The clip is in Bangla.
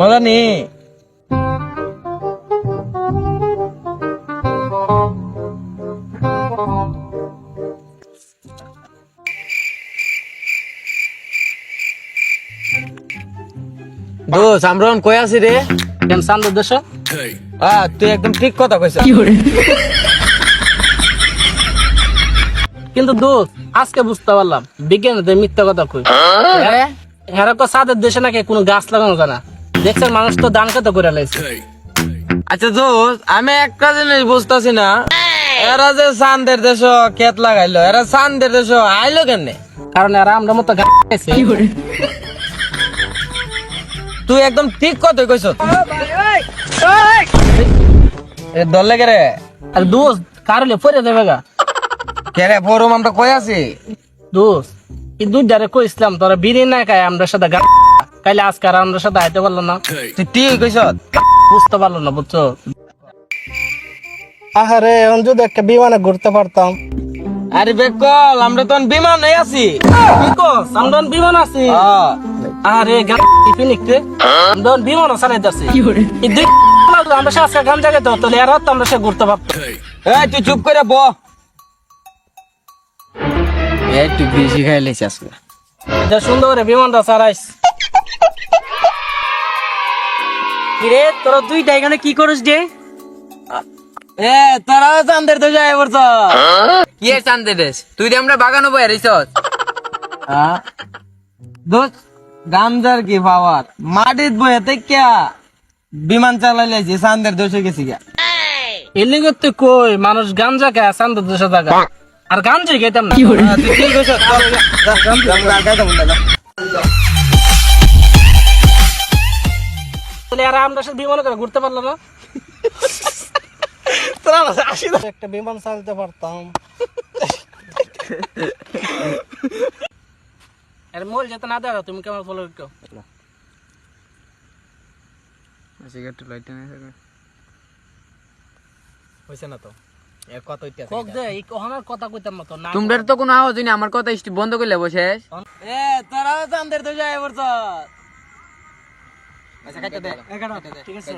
মজা নি দোষ আমরা কই আছি রে? কেন চান্দের দেশ? তুই একদম ঠিক কথা কইছ। কিন্তু দোস্ত আজকে বুঝতে পারলাম বিজ্ঞানীদের মিথ্যা কথা কই। হেরা কো চাঁদের দেশে নাকি কোনো গাছ লাগানো যায় না। দেখছেন মানুষ তো দান কত করে লাইছে। আচ্ছা দোষ আমি একটা জিনিস বুঝতেছি না, এরা যে চান্দের দেশ ক্ষেত লাগাইলো, এরা চান্দের দেশ আইলো কেনে? কারণ এরা আমরা মতো গাছ লাগাইছে। তুই একদম ঠিক কথা কইছ। দল লেগে রে আর দোস্ত কারলে পড়ে যাবে গা। কেরে ফরম আমরা কই আছি? দোস্ত এই দুইটারে কইছিলাম তোরা বিড়ি না খায় আমরা সাথে গাছ কাইলে আজকে আর আমরা সাথে আইতে পারলো না। তুই ঠিক কইছ। বুঝতে পারলো না বুঝছো? আহারে এখন যদি একটা বিমানে ঘুরতে পারতাম। আরে বেকল আমরা তো বিমানে আছি। কি কস? আমরা বিমান আছি। আরে পিকনিকতে আমরা বিমান চালাইতেছি। আমরা আজকে গান জায়গায় তো তাহলে আর আমরা সে ঘুরতে পারতাম। এই তুই চুপ করে ব। একটু বেশি খাইলেছিস আজকে। এটা সুন্দর করে বিমানটা চালাইস। কিরে তোরা দুইটা এখানে কি করিস রে? তোরাও চান্দের তো যাই পড়ছ। কি এর চান্দের দেশ? তুই দিয়ে আমরা বাগানো বয়ে রইছ। দোস্ত গামজার কি পাওয়ার মাটিত বয়ে তেকিয়া বিমান চালাইলেছি চান্দের দেশে গেছি গা। এলি করতে কই মানুষ গাঞ্জা খায় চান্দের দেশে থাকা আর গাঞ্জাই খাইতাম না। তুই ঠিক কইছ। তাহলে আর আমরা সাথে বিমানে করে ঘুরতে পারলাম না। একটা বিমান চালাতে পারতাম। আরে মোল যেতে না দাও তুমি কেমন ফলো করো? সিগারেট লাইট নে হইছে না তো এর কত ইতিহাস কক দে এই কোহনার কথা কইতাম না তো না। তোমরা তো কোনো আওয়াজ হয়নি, আমার কথা বন্ধ করলে বসে। তোরাও চান্দের তো যাই পড়ছ। আচ্ছা কাটতে দে। ঠিক আছে।